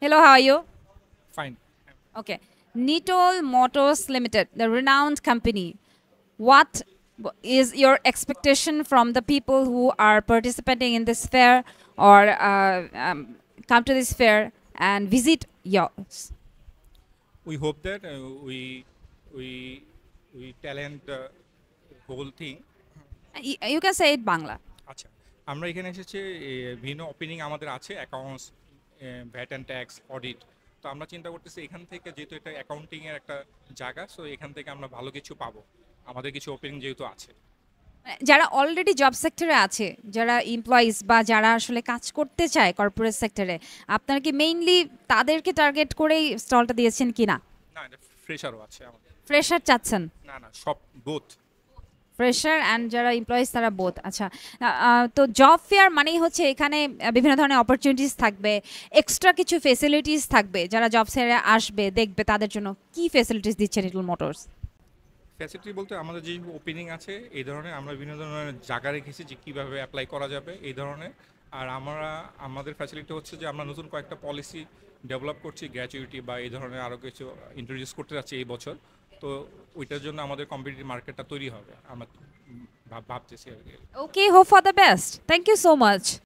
Hello, how are you? Fine. Okay. Nitol Motors Limited, the renowned company. What is your expectation from the people who are participating in this fair or come to this fair and visit yours? We hope that we we talent the whole thing. You can say it Bangla. আচ্ছা, আমরা এখানে এসেছি ভিন্ন opening আমাদের আছে accounts, VAT and tax, audit. তো আমরা চিন্তা করতেছি এখান থেকে যেহেতু এটা অ্যাকাউন্টিং এর একটা জায়গা, সো এখান থেকে আমরা ভালো কিছু পাবো। আমাদের কিছু ওপেনিং যেহেতু আছে। যারা অলরেডি জব সেক্টরে আছে, যারা এমপ্লয়িজ বা যারা আসলে কাজ করতে চায় কর্পোরেট সেক্টরে, আপনারা কি মেইনলি তাদেরকে টার্গেট করেই স্টলটা দিয়েছেন কিনা? না, এটা ফ্রেশারও আছে আমাদের। ফ্রেশার চাচ্ছেন? না না, সব বোথ। ফ্রেশার অ্যান্ড যারা এমপ্লয়িজ তারা বোথ। আচ্ছা, তো জব ফেয়ার মানেই হচ্ছে এখানে বিভিন্ন ধরনের অপরচুনিটিস থাকবে, এক্সট্রা কিছু ফেসিলিটিস থাকবে। যারা জব ফেয়ারে আসবে দেখবে তাদের জন্য কি ফেসিলিটিস দিচ্ছে লিটল মোটরস? ফ্যাসিলিটি বলতে আমাদের যে ওপেনিং আছে এই ধরনের আমরা বিভিন্ন ধরনের জায়গা রেখেছি যে কীভাবে অ্যাপ্লাই করা যাবে এই ধরনের। আর আমাদের ফ্যাসিলিটি হচ্ছে যে আমরা নতুন কয়েকটা পলিসি ডেভেলপ করছি, গ্র্যাচুইটি বা এই ধরনের আরও কিছু ইন্ট্রোডিউস করতে যাচ্ছি এই বছর। তো ওইটার জন্য আমাদের কম্পিটিটিভ মার্কেটটা তৈরি হবে আমরা ভাবতেছি আর কি। Okay, hope for the best. Thank you so much.